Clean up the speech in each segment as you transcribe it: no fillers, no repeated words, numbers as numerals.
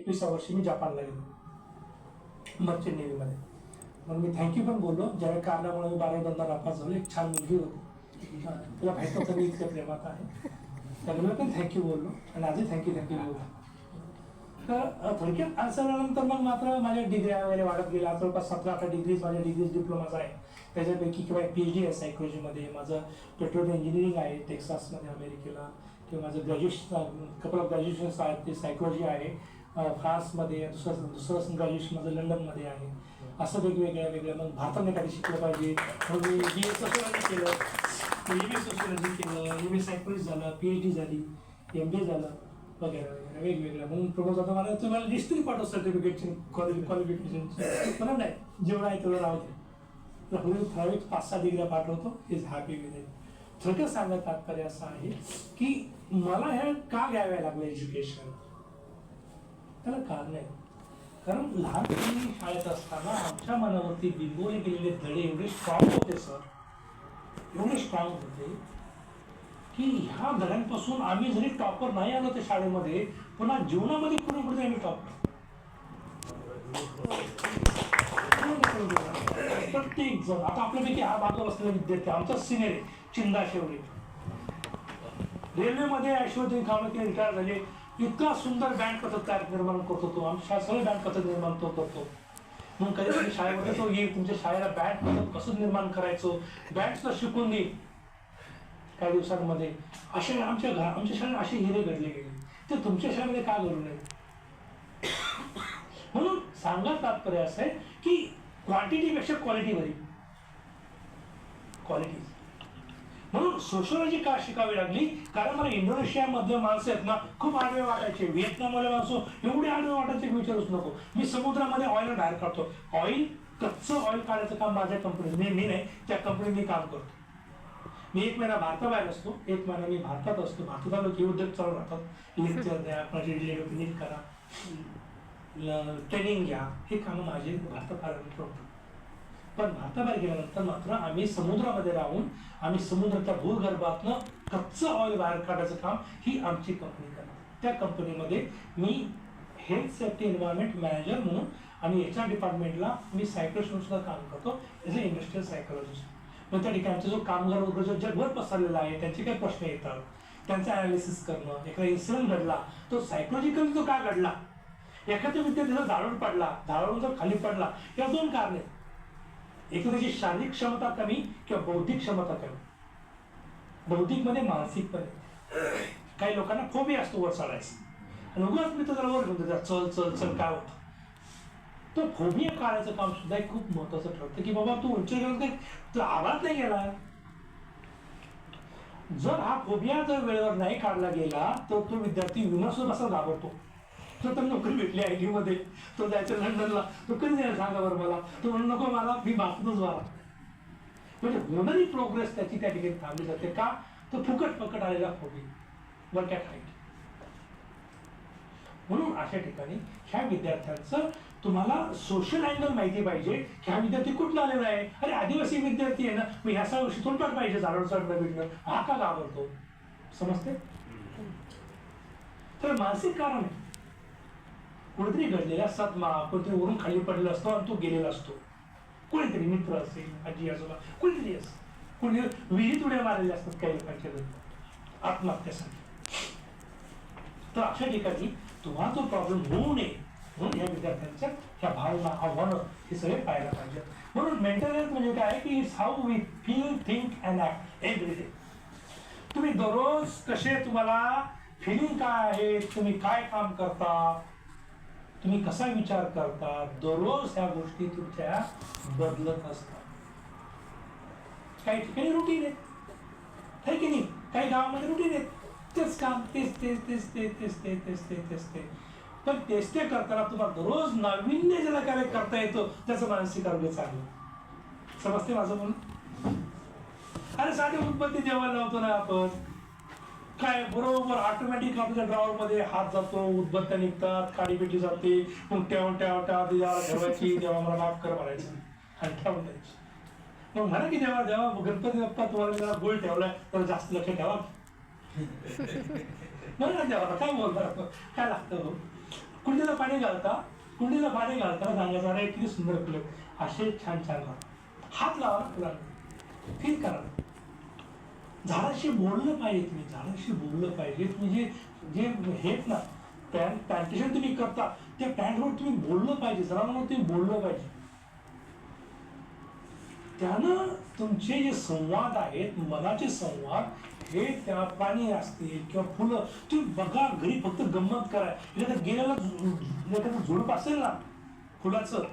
21व्या वर्षी मी जपानला गेलो मर्चंट नेव्हीमध्ये. मग मी थँक्यू पण बोललो. ज्यावेळी कारणामुळे मी 12वी नापास झालो. एक छान मुलगी होती, तुला माहित नव्हतं मी इतक्या प्रेमात आहे, त्यामुळे मी पण थँक्यू बोललो आणि आजही थँक्यू बोललो. तर थोडक्यात असं झाल्यानंतर मग मात्र माझ्या डिग्र्या वगैरे वाढत गेल्या. जवळपास 17-18 डिग्रीज माझ्या डिप्लोमाचा आहे. त्याच्यापैकी किंवा PhD आहे सायकोलॉजीमध्ये, माझं पेट्रोल इंजिनिअरिंग आहे टेक्सासमध्ये अमेरिकेला, किंवा माझं ग्रॅज्युएशन कपल ऑफ ग्रॅज्युएशन्स आहेत ते सायकोलॉजी आहे फ्रान्समध्ये, दुसरं ग्रॅज्युएशन माझं लंडनमध्ये आहे. असं वेगवेगळ्या मग भारताने काही शिकलं पाहिजे. मग मी BA सोशिओलॉजी केलं, MA सोशिओलॉजी केलं, MA सायकोलॉजी झालं, PhD झाली, MBA झालं वगैरे वगैरे वेगवेगळ्या. म्हणून प्रपोज होता मला, तुम्हाला लिस्ट तरी पाठव सर्टिफिकेटची क्वालिफिकेशनची. मला नाही, जेवढं आहे तेवढं राहू दे. ठराविक 5-6 डिग्र्या पाठवतो, इज हॅपी विथ इट. थोडक्यात सांगण्यात तात्पर्य असं आहे की मला हे का घ्याव्या लागलं एज्युकेशन, त्याला कारण आहे. कारण लहानपणी शाळेत असताना आमच्या मनावरती बिंबवले गेलेले धडे एवढे स्ट्रॉंग होते सर, एवढे स्ट्रॉंग होते की ह्या धड्यांपासून आम्ही जरी टॉपर नाही आलो त्या शाळेमध्ये, पुन्हा जीवनामध्ये कुठे कुठे आम्ही टॉपर. प्रत्येक जण आता आपल्यापैकी हा बाजूला बसलेला विद्यार्थी आमचा सिनियर आहे चिंदा शेवडे, रेल्वेमध्ये ऐश्वर्य खामके रिटायर झाले. इतका सुंदर बँड पथक तयार निर्माण करतो तो, आमच्या सगळे बँड पथक निर्माण तो करतो. मग कधी कधी शाळेमध्ये तो येईल, तुमच्या शाळेला बँड पथक कसं निर्माण करायचं बँड सुद्धा शिकून देईल काही दिवसांमध्ये. असे आमच्या शाळेत असे हिरे घडले गेले, ते तुमच्या शाळेमध्ये का घडू नये. म्हणून सांगण्यात तात्पर्य असं आहे की क्वांटिटीपेक्षा क्वालिटी बरी, क्वालिटी. म्हणून सोशिओलॉजी का शिकावी लागली, कारण मला इंडोनेशियामध्ये माणसं आहेत ना खूप आडवे वाटायचे. व्हिएतनाममध्ये माणसं एवढे आडवे वाटायचे की विचारूच नको. मी समुद्रामध्ये ऑइल बाहेर काढतो, ऑइल कच्चं ऑइल काढायचं काम माझ्या कंपनीत, मी नाही त्या कंपनीत मी काम करतो. मी 1 महिना भारताबाहेर असतो, 1 महिना मी भारतात असतो. भारतात आलो की उद्योग चालू राहतात, लेक्चर द्या, प्रोजेक्ट नीट करा, ट्रेनिंग घ्या, हे कामं माझे भारतात आल्यानंतर होतं. पण भारताबाहेर गेल्यानंतर मात्र आम्ही समुद्रामध्ये राहून आम्ही समुद्राच्या भूगर्भातनं कच्चं ऑइल बाहेर काढायचं काम ही आमची कंपनी करते. त्या कंपनीमध्ये मी हेल्थ सेफ्टी एन्व्हायरमेंट मॅनेजर म्हणून आणि HR डिपार्टमेंटला मी सायकोलॉजिस्ट म्हणून सुद्धा काम करतो, ॲज अ इंडस्ट्रियल सायकोलॉजिस्ट. मग त्या ठिकाणी आमचा जो कामगार वर्ग जो जगभर पसरलेला आहे, त्यांचे काही प्रश्न येतात, त्यांचं ॲनालिसिस करणं. एखादा इन्सिडेंट घडला तो सायकोलॉजिकली तो का घडला, एखाद्या विद्यार्थ्याला झाडावर पडला, झाडावरून जर खाली पडला, या 2 कारणे. एक तर त्याची शारीरिक क्षमता कमी किंवा बौद्धिक क्षमता कमी. बौद्धिक मध्ये मानसिक पण. काही लोकांना फोबिया असतो वर चढायचा आणि उगाच मी त्याला वर घेऊन देतात, चल चल चल काय होतं. तो फोबिया काढायचं काम सुद्धा एक खूप महत्वाचं ठरतं की बाबा तू उंच गेला काय तुला आवाज नाही गेला. जर हा फोबिया जर वेळेवर नाही काढला गेला तर तो विद्यार्थी विमा सुद्धा असा घाबरतो. तर तर नोकरी भेटली IT मध्ये, तो जायचं लंडनला, तो कधी जायला सांगा बरं मला. तो म्हणून नको मला, मी भारतातच वारा. म्हणजे होणारी प्रोग्रेस त्याची त्या ठिकाणी थांबली जाते का, तो फुकट आलेला फोबी वर्क ॲट हाईट. म्हणून अशा ठिकाणी ह्या विद्यार्थ्यांचं तुम्हाला सोशल अँगल माहिती पाहिजे की हा विद्यार्थी कुठला आलेला आहे. अरे आदिवासी विद्यार्थी आहे ना, मग ह्या सगळं शिकून पण पाहिजे झाडावर चढणं बिडणं, हा का घाबरतो. समजते. तर मानसिक कारण आहे, कोणीतरी घडलेला सदमा, कोणतरी वरून खाली पडलेला असतो आणि तो गेलेला असतो. कोणीतरी मित्र असेल, आजी आजोबा, कोणीतरी असं, कोणी विहिरीत उड्या मारलेल्या असतात काही लोकांच्या घरी आत्महत्यासाठी. तर अशा ठिकाणी तुम्हाला तो प्रॉब्लेम होऊ नये म्हणून या विद्यार्थ्यांच्या ह्या भावना, आव्हानं हे सगळे पाहायला पाहिजे. म्हणून मेंटल हेल्थ म्हणजे काय की it's how we feel, think and act every day. तुम्ही दररोज कसे, तुम्हाला फिलिंग काय आहे, तुम्ही काय काम करता, तुम्ही कसा विचार करता, दररोज ह्या गोष्टी तुमच्या बदलत असतात. काही ठिकाणी रुटीन आहे की नाही, काही गावामध्ये रुटीन आहे, तेच काम, तेच तेच तेच तेच तेच तेच तेच तेच तेच ते. पण तेच ते करताना तुम्हाला दररोज नाविन्य ज्याला काय करता येतो त्याचं मानसिक आरोग्य चांगलं. समजते माझं म्हणून. अरे साधी उदबत्ती जेवायला लावतो ना आपण, काय बरोबर ऑटोमॅटिक आपल्या ड्रॉवर मध्ये हात जातो, उदबत्त्या निघतात, काडीपेटी जाते, मग ठेवून देवाला ठेवायची, देवा मला माफ कर म्हणायचं आणि ठेवून द्यायची. मग म्हणा की देवा देवा गणपती बाप्पा तुम्हाला गोळ ठेवलाय तर जास्त लक्ष ठेवा. म्हणा देवाला काय बोलणार आपण, काय लागतं. कुठे पाणी घालता, कुंडीला पाणी घालता, सांगायचं अरे किती सुंदर फुलं, असे छान छान राहा. हात लावा फुलांना, फील करा. झाडाशी बोललं पाहिजे तुम्ही, झाडाशी बोललं पाहिजे. तुम्ही जे हेत ना प्लांटेशन तुम्ही करता, त्या प्लॅन्टवर तुम्ही बोललं पाहिजे, झाडांवर तुम्ही बोललं पाहिजे. त्यानं तुमचे जे संवाद आहेत, मनाचे संवाद, हे त्या पाणी असतील किंवा फुलं, तुम्ही बघा घरी फक्त गंमत करा. गेल्याला एखादं झुडूप असेल ना फुलाचं,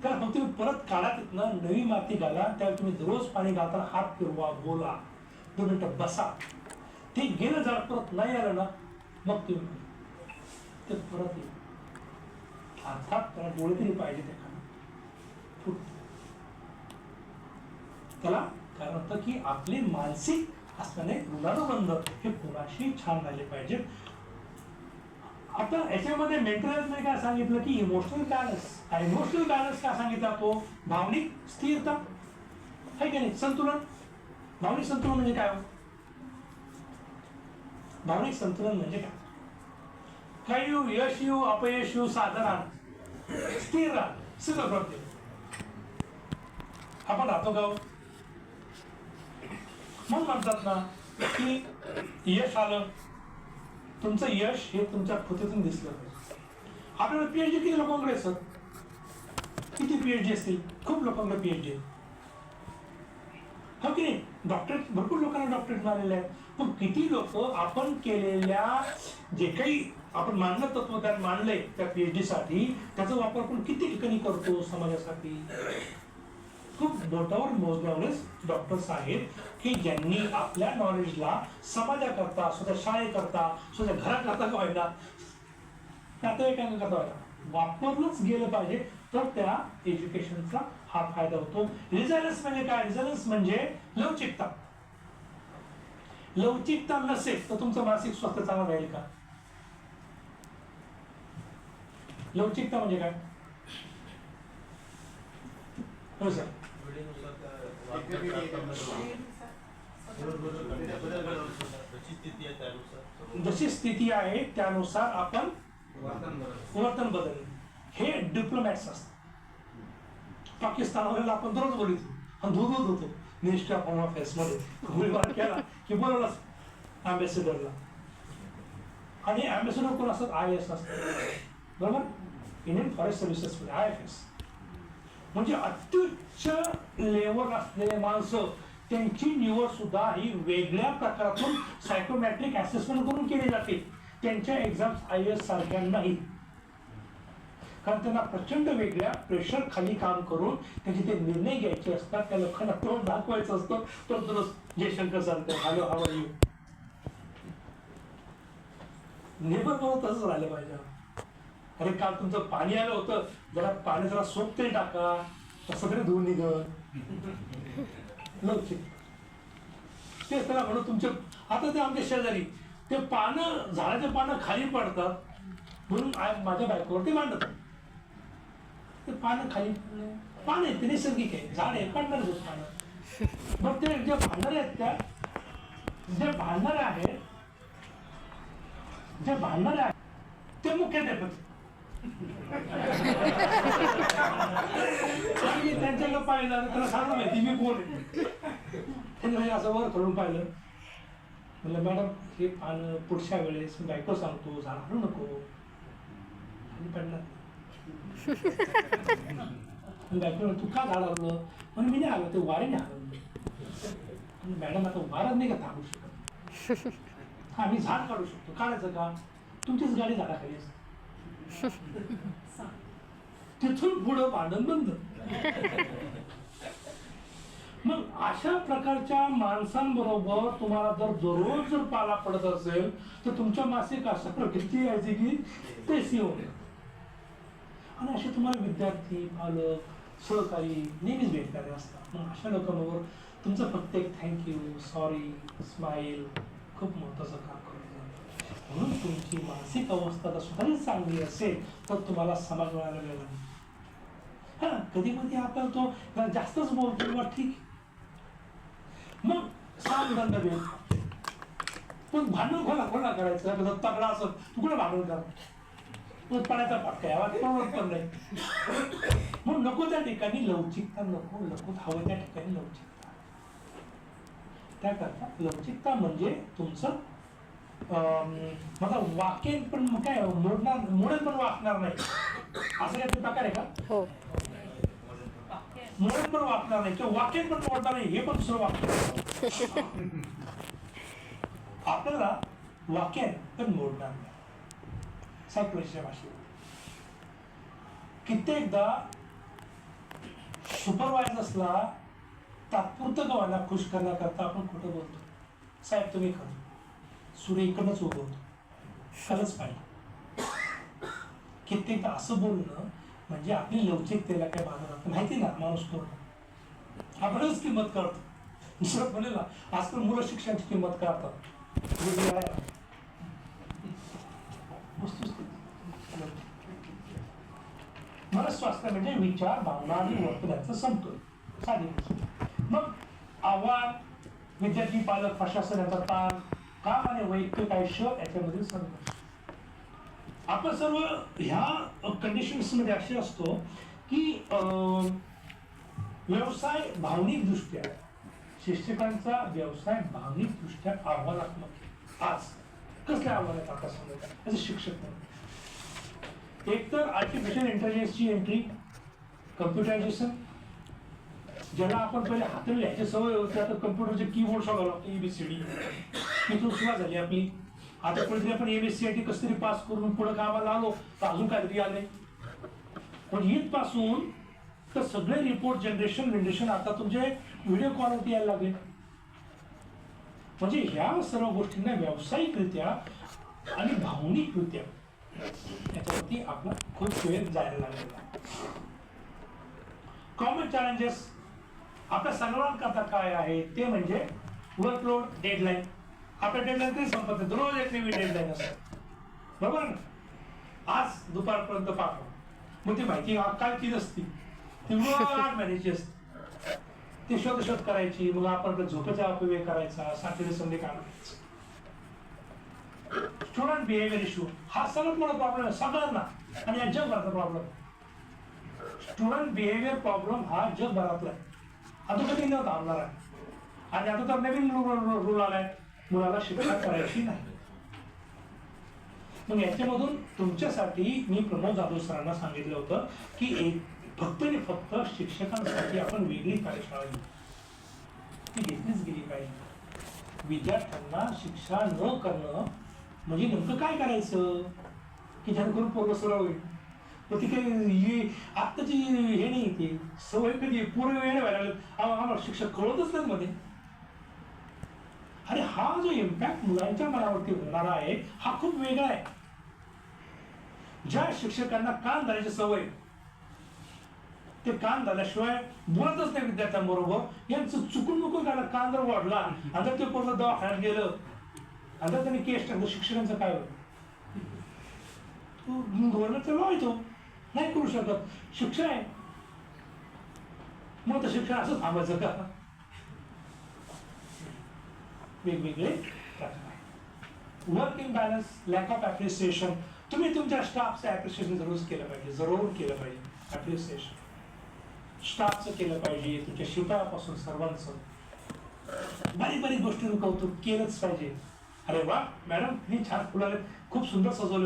त्याला फक्त तुम्ही परत काढा, तिथनं नवी माती घाला, त्याला तुम्ही रोज पाणी घालताना हात फिरवा, बोला, 2 मिनिटं बसा. ते गेलं झाड परत नाही आलं ना, मग तुम्ही ते परत येईल. अर्थात त्याला डोळे तरी पाहिजे त्या त्याला. कारण होतं की आपले मानसिक असणारे ऋणानुबंध हे कोणाशी छान राहिले पाहिजेत. आता याच्यामध्ये मेंटल हेल्थ काय सांगितलं की इमोशनल बॅलन्स. इमोशनल बॅलन्स काय सांगितला तो? भावनिक स्थिरता आहे की नाही, संतुलन. भावनिक संतुलन म्हणजे काय? भावनिक संतुलन म्हणजे काय? काही येऊ, यश येऊ, अपयश येऊ, साधारण स्थिर राहा, सगळं प्रत्येक. आपण राहतो गाव मग म्हणतात ना की यश आलं, तुमचं यश हे तुमच्या कृतीतून दिसलं पाहिजे. आपल्याला पीएचडी किती लोकांकडे असतात? किती पीएचडी असतील? खूप लोकांकडे पीएचडी आहे, हो की नाही? डॉक्टरेट भरपूर लोकांना डॉक्टरेट मिळालेले आहेत. पण किती लोक आपण केलेल्या जे काही आपण मानलं तत्वज्ञान मानलंय त्या पीएचडी साठी, त्याचा वापर आपण किती ठिकाणी करतो समाजासाठी? खूप बोटावर मोजण्यावरच डॉक्टर्स आहेत की ज्यांनी आपल्या नॉलेजला समाजाकरता, स्वतः शाळेकरता, स्वतः घराकरता व्हायला, नातेवाईकांकरता व्हायला वापरलंच गेलं पाहिजे, तर त्या एज्युकेशनचा हा फायदा होतो. रिझायलन्स म्हणजे काय? रिझायलन्स म्हणजे लवचिकता. लवचिकता नसेल तर तुमचं मानसिक स्वास्थ्य चांगलं राहील का? लवचिकता म्हणजे काय? हो सर. जशी स्थिती आहे त्यानुसार आपण वर्तन बदलणे, हे डिप्लोमॅट्स असतात. पाकिस्तानवरील आपण दररोज बोलतो आणि धुत होतो मिनिस्टर ऑफ अफेअर्स मध्ये गोळीबार केला की बोलवलं अँबॅसेडरला. आणि अँबॅसेडर कोण असतात? IAS असतात, बरोबर? इंडियन फॉरेस्ट सर्व्हिसेस मध्ये IFS. म्हणजे अत्युच्च लेवल असलेले माणसं, त्यांची निवड सुद्धा ही वेगळ्या प्रकारातून सायकोमॅट्रिक असेसमेंट करून केली जाते. त्यांच्या एक्झाम्स IAS सारख्या नाहीत, कारण त्यांना प्रचंड वेगळ्या प्रेशर खाली काम करून त्यांचे ते निर्णय घ्यायचे असतात. त्या लोकांना तोंड दाखवायचं असतं. तर जयशंकर सांगते hello how are you. Neighbour बरोबर तसंच राहिलं पाहिजे. अरे काल तुमचं पाणी आलं होतं, जरा पाणी जरा सोप तरी टाका, असं तरी धुवून निघत लवचिक. ते त्याला म्हणून तुमचे आता ते आमच्या शेजारी ते पानं, झाडाचे पानं खाली पडतात म्हणून माझ्या बायकोवर ते मांडत. ते पानं खाली पडले, पान आहे ते नैसर्गिक आहे, झाड आहे, पडणार पानं. मग ते जे भांडणारे आहेत, त्या जे भांडणारे आहेत, जे भांडणारे आहेत ते मुख्य देतात. त्यांच्याकडे पाहिलं त्याला सांगा माहिती मी कोण आहे. त्यांनी असं वर करून पाहिलं, म्हणलं मॅडम हे पान पुढच्या वेळेस मी बायको सांगतो झाड आणू नको. आणि पडणार बायको तू का झाड आणलं? म्हणून मी नाही आलो, ते वाऱ्याने आणलं. मॅडम आता वारच नाही का थांबू शकत? हा मी झाड काढू शकतो. काढायचं का? तुमचीच गाडी झाडाखाली असते. तिथून पुढं भांडण बंद. मग अशा प्रकारच्या माणसांबरोबर तुम्हाला जर दररोज जर पाला पडत असेल तर तुमच्या मासिक अशा प्रकृती यायची की तेच येऊन. आणि असे तुम्हाला विद्यार्थी, पालक, सहकारी नेहमीच भेटणारे असतात. मग अशा लोकांबरोबर तुमचं फक्त एक थँक्यू, सॉरी, स्माईल खूप महत्वाचं काम करतो. म्हणून तुमची मानसिक अवस्था जर स्वतःच चांगली असेल तर तुम्हाला समाज मिळायला वेळ नाही. हा कधी कधी आपण तो जास्तच बोलतो किंवा ठीक, मग सांग दंड भेट. पण भांडण खोला खोला करायचं तगडा असं तू कुठे भांडण करा. पाण्याचा फटका यावा पण नाही. म्हणून नको त्या ठिकाणी लवचिकता नको, हवं त्या ठिकाणी लवचिकता. त्याकरता लवचिकता म्हणजे तुमचं मतलब वाक्य पण काय मोडेल पण वाकणार नाही असं काही प्रकार आहे का? हो. मोडेल पण वाकणार नाही किंवा वाक्य पण मोडणार नाही हे पण दुसरं वाक्य. आपल्याला वाक्य पण मोडणार नाही. सायकोलॉजीच्या भाषेत कित्येकदा सुपरवायझर्सला तात्पुरतं गव्हाला खुश करण्याकरता आपण खोटं बोलतो. साहेब तुम्ही खरं, सूर्य इकडनंच उगवतो, खरंच पाहिजे. कित्येकदा असं बोलणं म्हणजे आपली लवचिकतेला काय बाधा माहिती ना. माणूस करणं आपणच किंमत करतो. दुसरं म्हणेल ना आजकाल मुलं शिक्षणाची किंमत करतात. मनस्वास्थ्य म्हणजे विचार, भावना आणि वर्तनाचं समतोल. साधी मग आव्हान, विद्यार्थी, पालक, प्रशासन याचा ताण, काम आणि वैयक्तिक आयुष्य याच्यामधील संघर्ष. आपण सर्व ह्या कंडिशन्स मध्ये असे असतो की व्यवसाय भावनिक दृष्ट्या, शिक्षकांचा व्यवसाय भावनिक दृष्ट्या आव्हानात्मक. आज कसले आव्हान आहेत आता समजा शिक्षक म्हणून? एक तर आर्टिफिशियल इंटेलिजन्सची एंट्री, कम्प्युटरायझेशन. ज्याला आपण पहिले हाताने लिहायची सवय होती, आता कम्प्युटरचे कीबोर्ड सगळं लागतो, ABCD इथून सुरुवात झाली आपली. आता कुठेतरी आपण MSc कस तरी पास करून पुढे कामाला आलो तर अजून काहीतरी आले. पण इथपासून तर सगळे रिपोर्ट जनरेशन आता तुमचे व्हिडिओ कॉलवरती यायला लागले. म्हणजे ह्या सर्व गोष्टींना व्यावसायिकरित्या आणि भावनिकरित्या याच्यावरती आपला खूप वेळ जायला लागलेला. कॉमन चॅलेंजेस आपल्या सर्वांकरता काय आहे ते म्हणजे वर्कलोड, डेडलाईन. आपल्या डेडलाईन कधी संपत नाही, रोज एक नवीन डेडलाईन असते, बरोबर ना. आज दुपारपर्यंत पाठवा, मग ती माहिती कालची नसती, ती रोज 8 महिन्याची असते. ती शोध करायची, मग आपण झोपेचा अपव्यय करायचा, सॅटर्डे संडे काढायचा. स्टुडंट बिहेवियर इश्यू हा सर्वात मोठा प्रॉब्लेम आहे सगळ्यांना आणि या जगभराचा प्रॉब्लेम. स्टुडंट बिहेवियर प्रॉब्लेम हा जगभरातला आहे. आता कधी न थांबणार आहे. आणि आता तर नवीन रूल आलाय, मुलाला शिक्षा करायची नाही. मग याच्यामधून तुमच्यासाठी मी प्रमोद जाधव सरांना सांगितलं होतं की फक्त आणि फक्त शिक्षकांसाठी आपण वेगळी कार्यशाळा घेऊ. ती घेतलीच गेली पाहिजे. विद्यार्थ्यांना शिक्षा न करणं म्हणजे नेमकं काय करायचं की जेणेकरून पूर्ण सरळ होईल. मग ती काही आत्ताची हे नाही, ते सवय कधी पूर्ण वेळ व्हायला आम्हाला शिक्षक कळतच नाही मध्ये. अरे हा जो इम्पॅक्ट मुलांच्या मनावरती होणार आहे हा खूप वेगळा आहे. ज्या शिक्षकांना कान धरायची सवय, ते कान धरल्याशिवाय बोलतच नाही विद्यार्थ्यांबरोबर, यांचं चुकून मुकून झालं. कान जर वाढला आणि ते पूर्ण दवाखान्यात गेलं आणि त्यांनी केस टाकलं, शिक्षकांचं काय होतं? धोरणाचं लावायचो नाही करू शकत, शिक्षण आहे. मग तर शिक्षण असं थांबायचं का? वेगवेगळे work in balance, lack of appreciation. तुम्ही तुमच्या स्टाफचं ऍप्रिसिएशन जरूर केलं पाहिजे, जरूर केलं पाहिजे. ऍप्रिसिएशन स्टाफचं केलं पाहिजे, तुमच्या शिपायापासून सर्वांचं. बारीक बारीक गोष्टींवर कौतुक केलंच पाहिजे. अरे वा मॅडम, हे छान फुलं खूप सुंदर सजवलं.